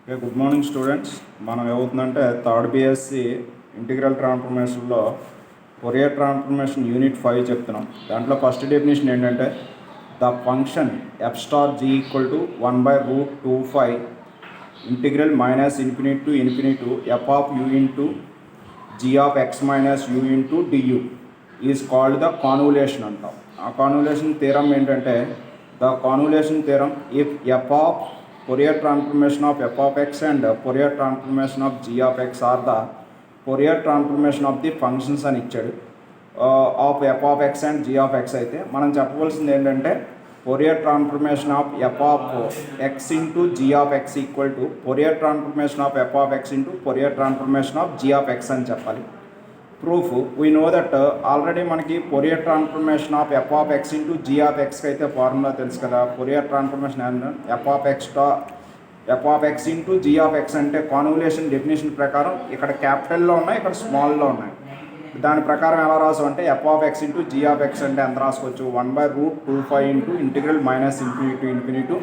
Okay, good morning students. మనం ఏమవుతుందంటే third BSc integral ట్రాన్స్ఫర్మేషన్లో ఫోరియర్ ట్రాన్స్ఫర్మేషన్ యూనిట్ 5 చెప్తున్నాం. దాంట్లో ఫస్ట్ డెఫినేషన్ ఏంటంటే the function F star G equal to 1/√25 integral minus infinity to infinity F of U into G of X minus U into DU is called the convolution అంటాం. ఆ convolution theorem ఏంటంటే the convolution theorem if F of Fourier transformation of f of x and Fourier transformation of g of x are the Fourier transformation of the functions అని ఇచ్చాడు. Of f of x and g of x అయితే మనం చెప్పవలసింది ఏంటంటే Fourier transformation of f of x into g of x equal to Fourier transformation of f of x into Fourier transformation of g of x అని చెప్పాలి. Proof we know that already మనకి Fourier transformation of F of X into G of ఎక్స్కి అయితే formula తెలుసు కదా. Fourier transformation F of X into G of X అంటే convolution definition ప్రకారం ఇక్కడ క్యాపిటల్లో ఉన్నాయి, ఇక్కడ స్మాల్లో ఉన్నాయి. దాని ప్రకారం ఎలా రాసామంటే F of X into G of X అంటే ఎంత రాసుకోవచ్చు, 1/√25 into integral minus infinity to infinity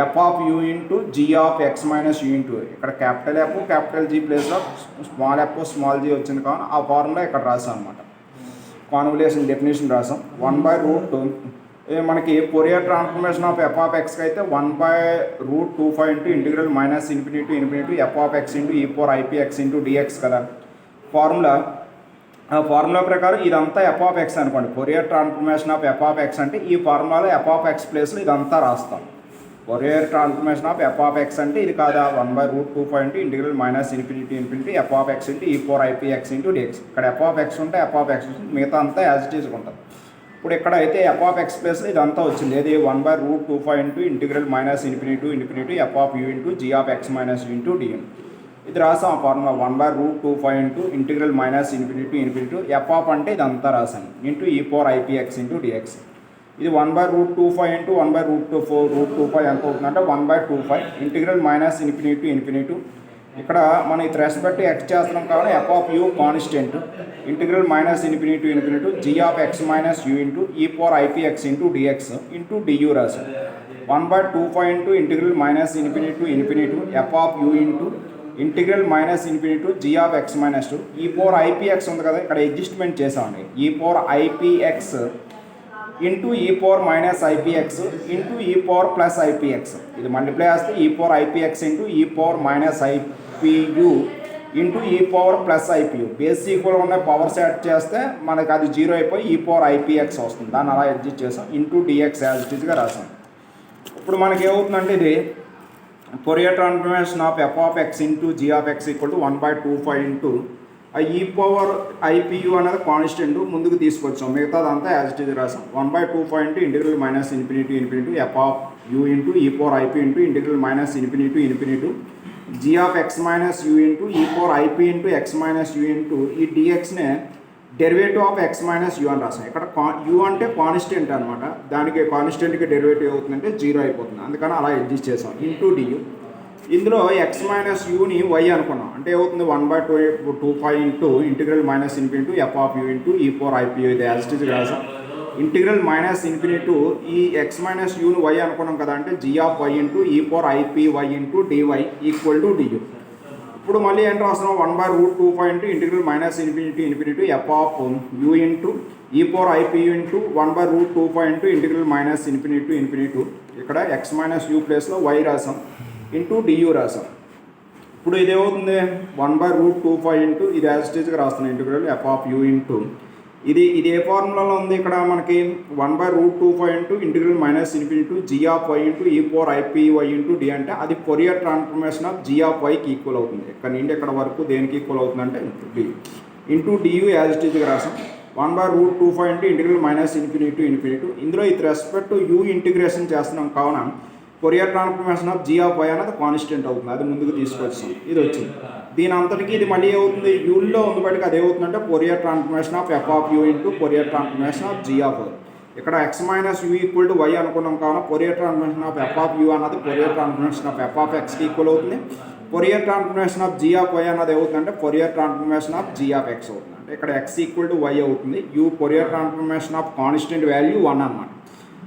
F of U into G of X minus U into ఇక్కడ క్యాపిటల్ ఎఫ్ క్యాపిటల్ జీ ప్లేస్లో స్మాల్ ఎఫ్ స్మాల్ జీ వచ్చింది కావున ఆ formula ఇక్కడ రాసాం అనమాట. కాన్వులేషన్ డెఫినేషన్ రాసాం. 1/√2 మనకి Fourier transformation of F of ఎక్స్కి అయితే 1/√25 into integral minus infinity to infinity F of X into E four IPX into DX కదా ఫార్ములా. ఆ ఫార్ములా ప్రకారం ఇదంతా ఎఫ్ ఆఫ్ ఎక్స్ అనుకోండి. Fourier transformation of F of X అంటే ఈ ఫార్ములాలో ఎఫ్ ఆఫ్ ఎక్స్ ప్లేస్లో ఇదంతా రాస్తాం. Fourier transformation of F of X అంటే ఇది కాదా, 1/√25 into integral minus infinity infinity F of X into E four IPX into dx. ఇక్కడ ఎఫ్ ఆఫ్ ఎక్స్ ఉంటే ఎఫ్ ఆఫ్ ఎక్స్ మిగతా అంతా యాజ్ ఇట్ ఈజ్ ఉంటుంది. ఇప్పుడు ఇక్కడ అయితే ఎఫ్ ఆఫ్ ఎక్స్ ప్లేస్లో ఇదంతా వచ్చింది. ఏది 1/√25 into integral minus infinity infinity F of U into G of X minus U into D M. ఇది రాసాం ఆ formula 1/√25 into integral minus infinity infinity F of అంటే ఇదంతా రాసాను into E four IPX into dx. ఇది 1/√25 ఇంటూ 1/√25 ఎంత అవుతుందంటే 1/25 integral minus infinity infinity ఇక్కడ మనం ఇది రెస్పెక్ట్ ఎక్స్ చేస్తున్నాం కాబట్టి F of U constant integral minus infinity infinity G of X minus U into E four IPX into DX into DU రాసాం. 1/25 into integral minus infinity infinity F of U into integral minus infinity G of X minus two E four IPX ఉంది కదా ఇక్కడ adjustment చేసామండి. E four IPX into ఈ power minus IPX into ఈ power plus IPX ఇది multiply చేస్తే E power IPX into ఈ power minus IPU into ఈ power plus IPU base equal ఉన్న పవర్స్ యాడ్ చేస్తే మనకి అది 0 అయిపోయి ఈ పవర్ ఐపీఎక్స్ వస్తుంది. దాన్ని అలా అడ్జస్ట్ చేసాం ఇంటూ డిఎక్స్ యాజ్ ఇట్ ఈజ్గా రాసాం. ఇప్పుడు మనకి ఏమవుతుందంటే ఇది Fourier transformation of F of X into G of X equal to 1/25 into ఈ పవర్ ఐపీయూ అనేది కాన్స్టెంట్ ముందుకు తీసుకొచ్చాం. మిగతాదంతా యాజ్ ఇట్ ఈజ్ రాసాం. 1/25 into integral minus infinity infinity F of U into ఈ power IP into integral minus infinity infinity G of X minus U into ఈ power IP into X minus U into E డిఎక్స్నే derivative of X minus U అని రాసాం. ఇక్కడ you అంటే constant అనమాట. దానికి కాన్స్టెంట్కి derivative అవుతుందంటే 0 అయిపోతుంది. అందుకని అలా అడ్జస్ట్ చేసాం ఇంటూ డియూ. ఇందులో ఎక్స్ మైనస్ యూని వై అనుకున్నాం అంటే ఏమవుతుంది 1/25 into integral minus infinity F of U into E four IP ఇది యాజ్ ఇట్ ఈజ్ రాసాం. ఇంటిగ్రల్ మైనస్ ఇన్ఫినిటీ ఈ ఎక్స్ మైనస్ యూని వై అనుకున్నాం కదా అంటే G of Y into E four IP Y into DY equal to DU. ఇప్పుడు మళ్ళీ ఏంటి రాస్తున్నాం 1/√25 into integral minus infinity F of U into E four IP into 1/√25 into integral minus infinity ఇక్కడ X minus you ప్లేస్లో why రాసాం into DU రాసాం. ఇప్పుడు ఇది ఏమవుతుంది 1/√25 ఇంటూ ఇది యాజ్ ఇట్ ఈజ్గా రాస్తున్నాం integral F of U into ఇది ఏ ఫార్ములాలో ఉంది ఇక్కడ మనకి 1/√25 into integral minus infinity G of Y into E four IP Y into D అంటే అది Fourier transformation of G of వైకి ఈక్వల్ అవుతుంది. ఇక్కడ నుండి ఇక్కడ వరకు దేనికి ఈక్వల్ అవుతుందంటే D into DU as it ఈజ్గా రాసాం. 1/√25 ఇంటూ ఇంటిగ్రల్ మైనస్ ఇన్ఫినిటీ ఇందులో ఇది రెస్పెక్ట్ యూ ఇంటిగ్రేషన్ చేస్తున్నాం కావున Fourier transformation of G of Y అనేది కాన్స్టెంట్ అవుతుంది. అది ముందుకు తీసుకొచ్చాం. ఇది వచ్చింది. దీని అంతటికి ఇది మళ్ళీ ఏమవుతుంది యూల్లో ఉంది బట్టి అది ఏమవుతుందంటే Fourier transformation of F of U into Fourier transformation of G of Y. ఇక్కడ X minus U equal to Y అనుకున్నాం కావున Fourier transformation of F of U అన్నది Fourier transformation of F of ఎక్స్కి ఈక్వల్ అవుతుంది. Fourier transformation of G of Y అన్నది ఏమవుతుందంటే Fourier transformation of G of X అవుతుంది. అంటే ఇక్కడ ఎక్స్ ఈక్వల్ టు వై అవుతుంది. U Fourier transformation of constant value 1 అన్నమాట.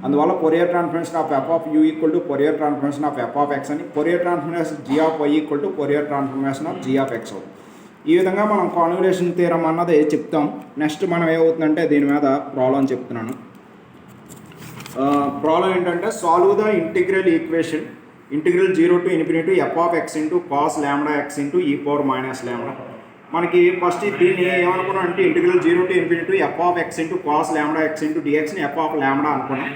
అందువల్ల Fourier transformation of F of U equal to Fourier transformation of F of X అని, Fourier transformation G of Y equal to Fourier transformation of G of X అవుతుంది. ఈ విధంగా మనం convolution theorem అన్నది చెప్తాం. Next మనం ఏమవుతుందంటే దీని మీద ప్రాబ్లం చెప్తున్నాను. ప్రాబ్లం ఏంటంటే solve the integral equation integral 0 to infinity F of X into cos lambda X into ఈ పవర్ మైనస్ ల్యాండా. మనకి ఫస్ట్ దీన్ని ఏమనుకున్నాం అంటే integral 0 to infinity F of X into cos lambda X into డిఎక్స్ని F of lambda అనుకున్నాం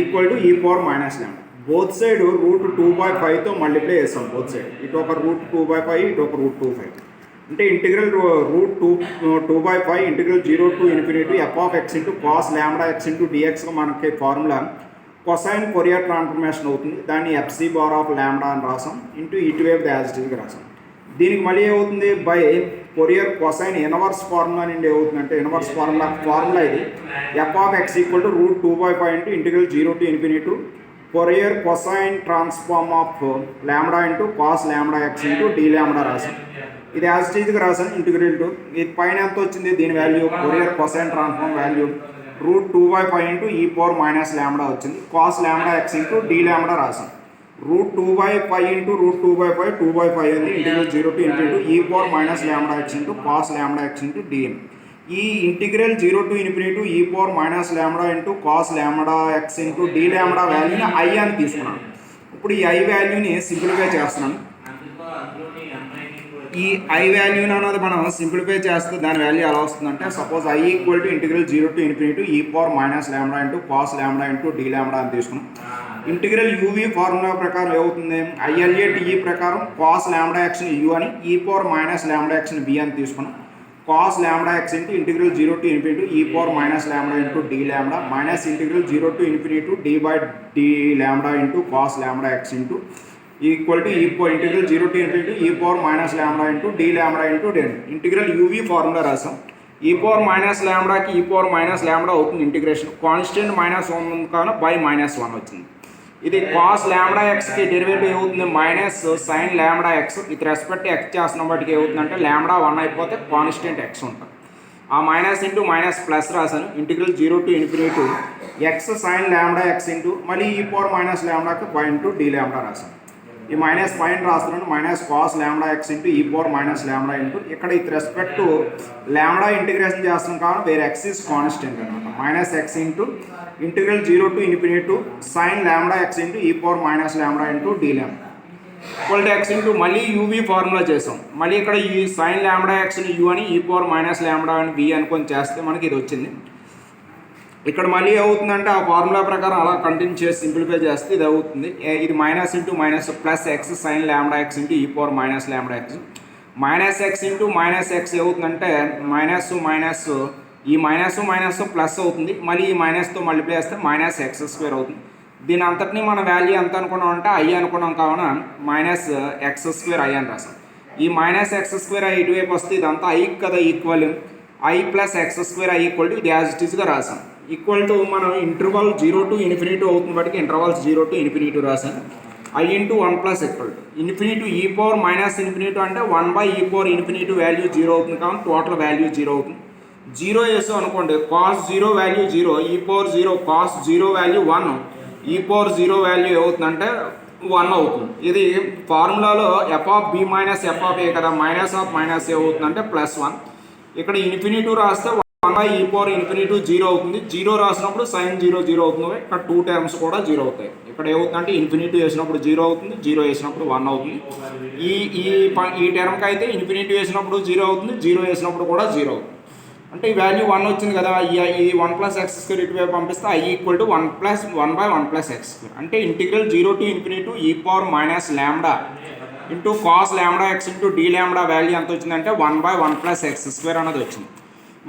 equal to e power minus lambda. Both side root 2/5తో multiply చేస్తాం. Both side ఇటు ఒక రూట్ 2/5 ఇటు ఒక రూట్ 2/5 అంటే integral route 2/5 integral 0 to infinity F of X into cos lambda X into డిఎక్స్గా మనకి ఫార్ములా కొసైన్ ఫోరియర్ ట్రాన్స్ఫర్మేషన్ అవుతుంది. దాన్ని ఎఫ్సి బార్ ఆఫ్ ల్యాండా అని రాసాం ఇంటూ ఇటువైపు యాజిటీగా రాసాం. దీనికి మళ్ళీ ఏమవుతుంది by Fourier cosine inverse formula నుండి ఏమవుతుందంటే ఇన్వర్స్ ఫార్ములా ఇది F of X equal to root 2/5 into integral 0 to infinity Fourier cosine transform of ల్యాండా into cos lambda X into D ల్యాండా రాసాం. ఇది యాజిటీగా రాసాను ఇంటిగ్రల్ టు. ఇది పైన ఎంత వచ్చింది దీని value Fourier cosine transform value root 2/5 into ఈ పవర్ మైనస్ ల్యాండా వచ్చింది. Cos lambda X into D ల్యాండా రాసాం. రూట్ 2/5 ఇంటూ రూట్ 2/5 2/5 అయింది integral 0 to infinity e power minus lambda X into cos lambda X into DM. ఈ integral 0 to infinity e power minus lambda into cos lambda X into D ల్యాండా వాల్యూని I అని తీసుకున్నాను. ఇప్పుడు ఈ I వాల్యూని simplify చేస్తున్నాను. ఈ ఐ వాల్యూని అన్నది మనం సింప్లిఫై చేస్తే దాని వాల్యూ ఎలా వస్తుందంటే suppose I equal to integral 0 to infinity e power minus lambda into cos lambda into D lambda అని తీసుకున్నాం. ఇంటిగ్రల్ యూవీ ఫార్ములా ప్రకారం ఏమవుతుంది ఐఎల్ఏ టిఈ ప్రకారం కాస్ ల్యాండా ఎక్స్ని యూ అని ఈ పవర్ మైనస్ ల్యాండా ఎక్స్ని బి అని తీసుకున్నాం. Cos lambda X into integral 0 to infinity e power minus lambda into D lambda minus integral 0 to infinity D by D lambda into cos lambda X into equal to integral 0 to infinity e power minus lambda into D lambda into then. Integral UV formula రాసాం. E power minus ల్యాండాకి ఈ power minus ల్యాండా అవుతుంది integration. Constant -1 ఉంది కానీ by -1 వచ్చింది. ఇది cos ల్యాండా ఎక్స్కి derivative ఏమవుతుంది minus sign lambda X with respect X చేస్తున్న బట్టికి ఏమవుతుందంటే ల్యాండా 1 అయిపోతే కాన్స్టెంట్ ఎక్స్ ఉంటుంది. ఆ మైనస్ ఇంటూ మైనస్ ప్లస్ రాశాను integral 0 to infinity X sine lambda X into మళ్ళీ ఈ పవర్ మైనస్ ల్యాండాకి బై ఇంటూ డి ల్యాండా రాశాను. ఈ మైనస్ పాయింట్ రాస్తున్నాను minus cos lambda X into ఈ పవర్ మైనస్ ల్యాండా ఇంటూ ఇక్కడ with respect to lambda integration చేస్తున్నాం కాబట్టి వేరే ఎక్స్ ఈజ్ కాన్స్టెంట్ అనమాట. Minus X into integral 0 to infinity sine lambda X into ఈ power minus lambda into D lambda equal to X into మళ్ళీ UV formula చేసాం. మళ్ళీ ఇక్కడ ఈ సైన్ ల్యాండా ఎక్స్ని యూ అని ఈ పవర్ మైనస్ ల్యాండా అని బి అనుకొని చేస్తే మనకి ఇది వచ్చింది. ఇక్కడ మళ్ళీ ఏమవుతుందంటే ఆ ఫార్ములా ప్రకారం అలా కంటిన్యూ చేసి సింప్లిఫై చేస్తే ఇది అవుతుంది. ఇది minus into minus plus X sine lambda X into ఈ power minus lambda X minus X into minus X ఏమవుతుందంటే మైనస్ మైనస్ ఈ మైనస్ ప్లస్ అవుతుంది. మళ్ళీ ఈ మైనస్తో మల్టిప్లై చేస్తే మైనస్ ఎక్స్ స్క్వేర్ అవుతుంది. దీని అంతటినీ మన వాల్యూ ఎంత అనుకున్నాం అంటే ఐ అనుకున్నాం కావున మైనస్ ఎక్స్ స్క్వేర్ ఐ అని రాసాం. ఈ మైనస్ ఎక్స్ స్క్వేర్ ఐ ఇటువైపు వస్తే ఇదంతా ఐ కదా equal I plus X square I equal to ఇది యాజ్ ఇట్ ఈస్గా రాసాం. ఈక్వల్ టు మనం ఇంటర్వల్ 0 to infinity అవుతుంది బట్టి ఇంటర్వల్స్ 0 to infinity రాసాను. I into 1 plus equal to infinity ఈ పవర్ మైనస్ ఇన్ఫినిటీ అంటే 1/e పవర్ ఇన్ఫినిటీ వాల్యూ 0 అవుతుంది కాబట్టి టోటల్ వాల్యూ 0 అవుతుంది. 0 వేసాం అనుకోండి కాస్ 0 వాల్యూ 0 ఈ పవర్ 0 కాస్ 0 వాల్యూ 1 ఈ పవర్ 0 వాల్యూ ఏమవుతుందంటే 1 అవుతుంది. ఇది ఫార్ములాలో F of B minus F of A కదా మైనస్ ఆఫ్ మైనస్ ఏ అవుతుందంటే +1. ఇక్కడ ఇన్ఫినిటీ రాస్తే 1/e పవర్ ఇన్ఫినిటీ 0 అవుతుంది. 0 రాసినప్పుడు సైన్ 0 అవుతుంది. ఇక్కడ 2 టర్మ్స్ కూడా 0 అవుతాయి. ఇక్కడ ఏమవుతుందంటే ఇన్ఫినిటీ వేసినప్పుడు 0 అవుతుంది, 0 వేసినప్పుడు 1 అవుతుంది. ఈ టర్మ్కి అయితే ఇన్ఫినిటీ వేసినప్పుడు 0 అవుతుంది, 0 వేసినప్పుడు కూడా 0 అవుతుంది. అంటే ఈ వాల్యూ 1 వచ్చింది కదా, ఈ 1 ప్లస్ ఎక్స్ స్క్వేర్ ఇటువైపు పంపిస్తే I equal to 1 plus X square అంటే integral 0 to infinity e power minus lambda into cos lambda X into D lambda value ఎంత వచ్చిందంటే 1/1 ప్లస్ ఎక్స్ స్క్వేర్ అనేది వచ్చింది.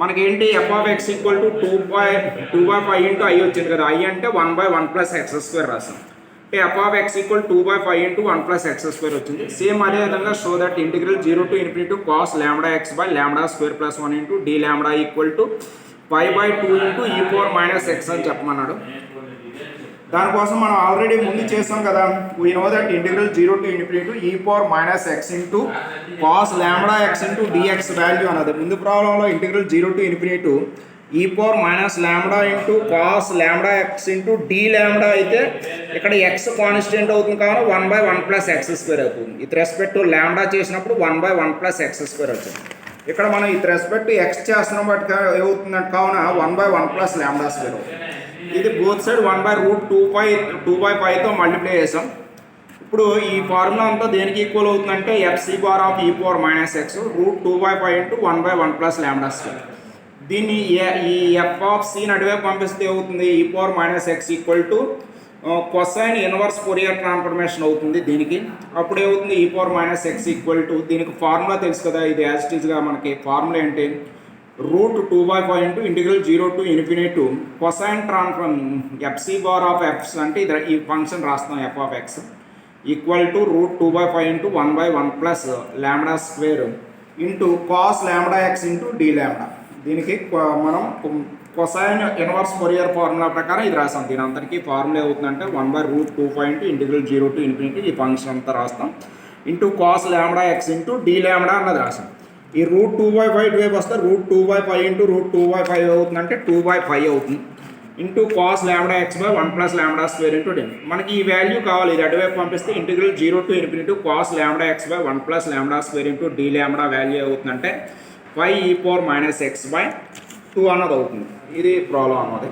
మనకేంటి F of X equal to 2/5 into I వచ్చింది కదా, I అంటే 1/1 plus X square రాసాం. అంటే F of X equal 2/5 into 1 plus X square వచ్చింది. సేమ్ అదే విధంగా show that integral 0 to infinity cos lambda X by lambda square plus 1 into D lambda equal to 5/2 into ఈ power minus X అని చెప్పమన్నాడు. దానికోసం మనం ఆల్రెడీ ముందు చేసాం కదా, we know that integral 0 to infinity e power minus X into cos lambda X into DX value అన్నది. ముందు ప్రాబ్లంలో integral 0 to infinity e power minus lambda into cos lambda X into D ల్యాండా అయితే ఇక్కడ X constant అవుతుంది కాబట్టి 1/1 plus X square అవుతుంది. With respect to ల్యాండా చేసినప్పుడు 1/1 ప్లస్ ఎక్స్ స్క్వేర్ అవుతుంది. ఇక్కడ మనం విత్ రెస్పెక్ట్ టు ఎక్స్ చేస్తున్నాం బట్టి ఏమవుతుందంటే కావున 1/1 ప్లస్ ల్యాండా స్క్వేర్ అవుతుంది. ఇది బోత్ సైడ్ 1/√2/πతో మల్టిప్లై చేసాం. ఇప్పుడు ఈ ఫార్ములా అంతా దేనికి ఈక్వల్ అవుతుందంటే FC bar of e power minus X √2/π into 1/1 plus lambda square. దీన్ని ఈ ఎఫ్ ఆఫ్ సి అటువైపు పంపిస్తే అవుతుంది e power minus X equal to cosine inverse Fourier transformation అవుతుంది దీనికి. అప్పుడు ఏమవుతుంది e power minus X equal to దీనికి ఫార్ములా తెలుసు కదా, ఇది యాజ్ ఇట్ ఈస్గా మనకి ఫార్ములా ఏంటి √2/5 into integral 0 to ∞ cosine transform FC bar of FS అంటే ఇది ఈ ఫంక్షన్ రాస్తాం F of X equal to √2/5 into 1/1 plus lambda square into cos lambda X into D lambda. దీనికి మనం కొసైన్ ఇన్వర్స్ ఫోరియర్ ఫార్ములా ప్రకారం ఇది రాస్తాం. దీని అంతటికీ ఫార్ములా ఏమవుతుందంటే 1/√2/5 ఇంటూ ఇంటిగ్రల్ 0 to ∞ ఈ ఫంక్షన్ అంతా రాస్తాం into cos lambda X into D ల్యాండా అన్నది రాస్తాం. ఈ √2/5 ఇటువైపు వస్తే √2/5 ఇంటూ √2/5 అవుతుందంటే 2/5 అవుతుంది ఇంటూ కాస్ ల్యాండా x/1 plus lambda square into D. మనకి ఈ వాల్యూ కావాలి, ఇది అటువైపు పంపిస్తే ఇంటిగ్రల్ 0 to ∞ కాస్ ల్యాండా x/1 plus lambda square into D lambda value అవుతుందంటే 5e⁻x/2 అన్నది అవుతుంది. ఇది ప్రాబ్లం అన్నది.